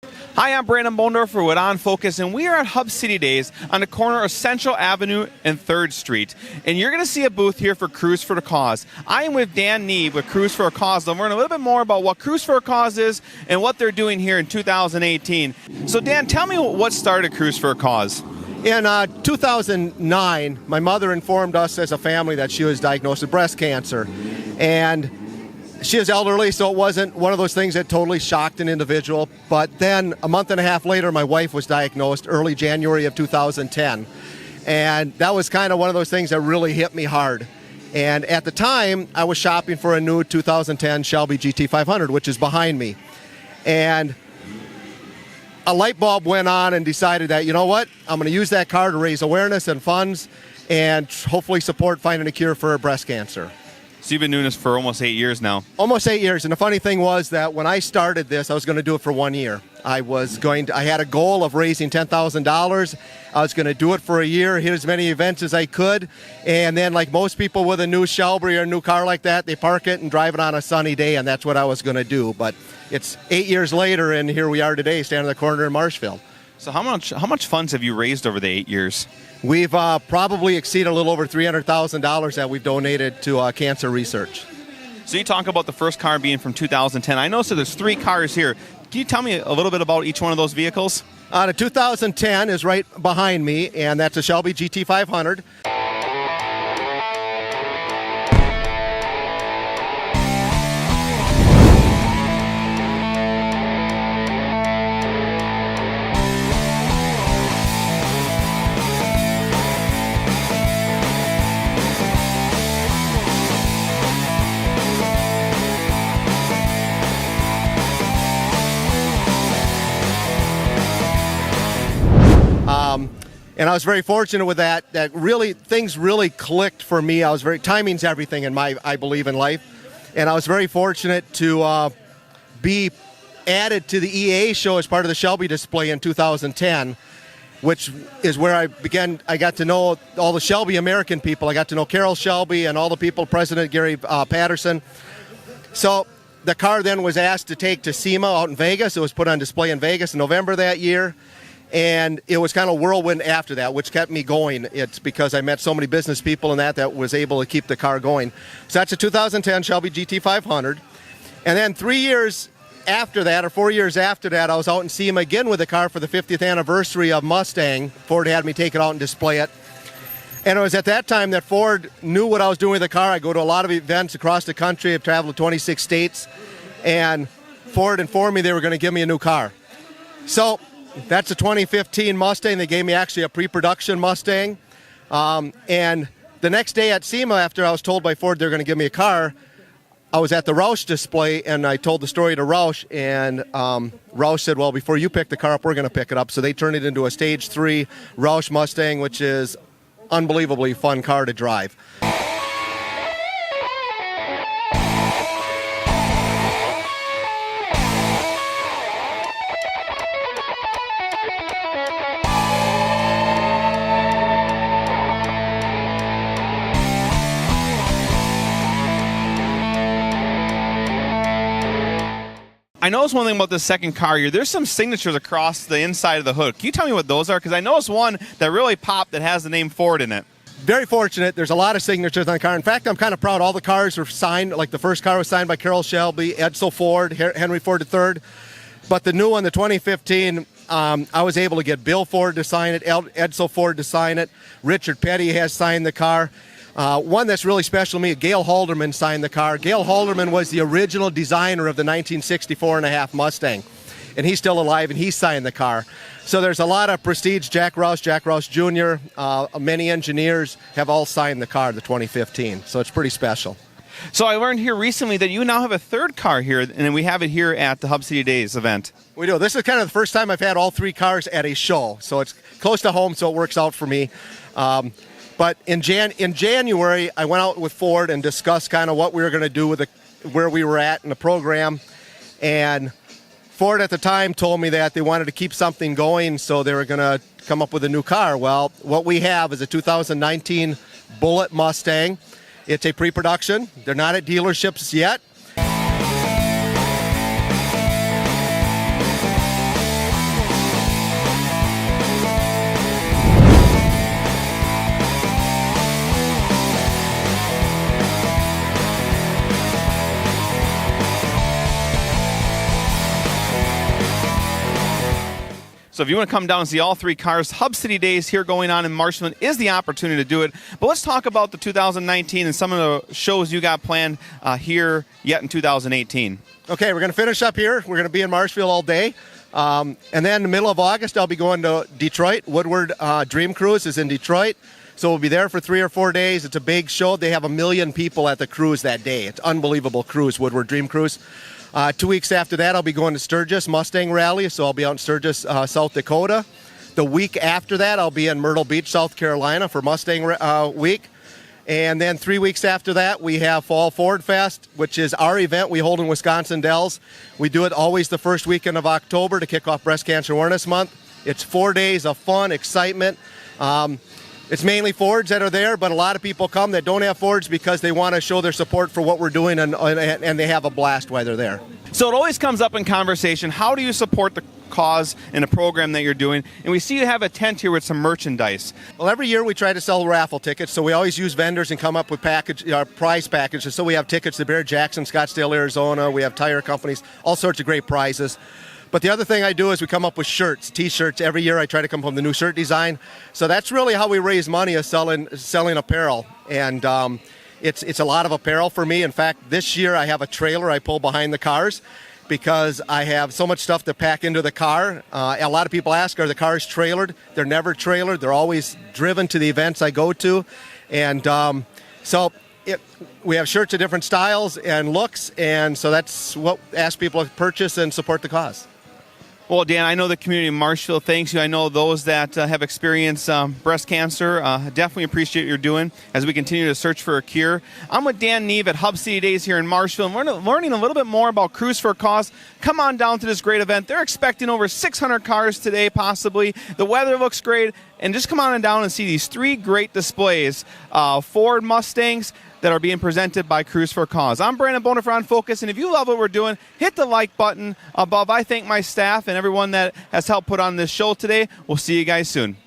Hi, I'm Brandon Bondorfer with On Focus, and we are at Hub City Days on the corner of Central Avenue and 3rd Street. And you're going to see a booth here for Cruise for a Cause. I am with Dan Neeb with Cruise for a Cause to learn a little bit more about what Cruise for a Cause is and what they're doing here in 2018. So, Dan, tell me what started Cruise for a Cause. In 2009, my mother informed us as a family that she was diagnosed with breast cancer. And she is elderly, so it wasn't one of those things that totally shocked an individual. But then a month and a half later, my wife was diagnosed early January of 2010. And that was kind of one of those things that really hit me hard. And at the time, I was shopping for a new 2010 Shelby GT500, which is behind me. And a light bulb went on and decided that, you know what, I'm going to use that car to raise awareness and funds and hopefully support finding a cure for breast cancer. So you've been doing this for almost 8 years now. Almost 8 years. And the funny thing was that when I started this, I was going to do it for 1 year. I had a goal of raising $10,000. I was going to do it for a year, hit as many events as I could. And then, like most people with a new Shelby or a new car like that, they park it and drive it on a sunny day, and that's what I was going to do. But it's 8 years later, and here we are today, standing at the corner in Marshfield. So how much funds have you raised over the 8 years? We've probably exceeded a little over $300,000 that we've donated to cancer research. So you talk about the first car being from 2010. I know so there's 3 cars here. Can you tell me a little bit about each one of those vehicles? The 2010 is right behind me, and that's a Shelby GT500. And I was very fortunate with that really things really clicked for me. Timing's everything I believe in life. And I was very fortunate to be added to the EA show as part of the Shelby display in 2010, which is where I got to know all the Shelby American people. I got to know Carol Shelby and all the people, President Gary Patterson. So the car then was asked to take to SEMA out in Vegas. It was put on display in Vegas in November that year. And it was kind of whirlwind after that, which kept me going. It's because I met so many business people in that was able to keep the car going. So that's a 2010 Shelby GT500. And then 3 years after that, or 4 years after that, I was out in SEMA again with the car for the 50th anniversary of Mustang. Ford had me take it out and display it. And it was at that time that Ford knew what I was doing with the car. I go to a lot of events across the country. I've traveled to 26 states. And Ford informed me they were going to give me a new car. So that's a 2015 Mustang. They gave me actually a pre-production Mustang. And the next day at SEMA, after I was told by Ford they're going to give me a car, I was at the Roush display, and I told the story to Roush, and Roush said, well, before you pick the car up, we're going to pick it up. So they turned it into a Stage 3 Roush Mustang, which is unbelievably fun car to drive. I noticed one thing about the second car here. There's some signatures across the inside of the hood. Can you tell me what those are? Because I noticed one that really popped that has the name Ford in it. Very fortunate. There's a lot of signatures on the car. In fact, I'm kind of proud. All the cars were signed. Like the first car was signed by Carol Shelby, Edsel Ford, Henry Ford III. But the new one, the 2015, I was able to get Bill Ford to sign it, Edsel Ford to sign it. Richard Petty has signed the car. One that's really special to me, Gail Halderman signed the car. Gail Halderman was the original designer of the 1964 and a half Mustang. And he's still alive, and he signed the car. So there's a lot of prestige. Jack Roush Jr., many engineers have all signed the car, the 2015. So it's pretty special. So I learned here recently that you now have a third car here, and we have it here at the Hub City Days event. We do. This is kind of the first time I've had all 3 cars at a show. So it's close to home, so it works out for me. But in January, I went out with Ford and discussed kind of what we were going to do with where we were at in the program. And Ford at the time told me that they wanted to keep something going, so they were going to come up with a new car. Well, what we have is a 2019 Bullitt Mustang. It's a pre-production. They're not at dealerships yet. So if you want to come down and see all three cars, Hub City Days here going on in Marshfield is the opportunity to do it. But let's talk about the 2019 and some of the shows you got planned here yet in 2018. Okay, we're going to finish up here. We're going to be in Marshfield all day. And then in the middle of August, I'll be going to Detroit. Woodward Dream Cruise is in Detroit. So we'll be there for 3 or 4 days. It's a big show. They have 1 million people at the cruise that day. It's unbelievable cruise, Woodward Dream Cruise. 2 weeks after that, I'll be going to Sturgis Mustang Rally, so I'll be out in Sturgis, South Dakota. The week after that, I'll be in Myrtle Beach, South Carolina for Mustang Week. And then 3 weeks after that, we have Fall Ford Fest, which is our event we hold in Wisconsin Dells. We do it always the first weekend of October to kick off Breast Cancer Awareness Month. It's 4 days of fun, excitement. It's mainly Fords that are there, but a lot of people come that don't have Fords because they want to show their support for what we're doing, and they have a blast while they're there. So it always comes up in conversation, how do you support the cause in a program that you're doing? And we see you have a tent here with some merchandise. Well, every year we try to sell raffle tickets, so we always use vendors and come up with prize packages. So we have tickets to Bear Jackson, Scottsdale, Arizona. We have tire companies, all sorts of great prizes. But the other thing I do is we come up with shirts, T-shirts. Every year I try to come up with a new shirt design. So that's really how we raise money, is selling apparel. And it's a lot of apparel for me. In fact, this year I have a trailer I pull behind the cars because I have so much stuff to pack into the car. A lot of people ask, are the cars trailered? They're never trailered. They're always driven to the events I go to. And we have shirts of different styles and looks, and so that's what ask people to purchase and support the cause. Well, Dan, I know the community of Marshfield thanks you. I know those that have experienced breast cancer definitely appreciate what you're doing as we continue to search for a cure. I'm with Dan Neve at Hub City Days here in Marshfield. We're learning a little bit more about Cruise for a Cause. Come on down to this great event. They're expecting over 600 cars today, possibly. The weather looks great. And just come on down and see these 3 great displays, Ford Mustangs, that are being presented by Cruise for a Cause. I'm Brandon Boner for On Focus, and if you love what we're doing, hit the like button above. I thank my staff and everyone that has helped put on this show today. We'll see you guys soon.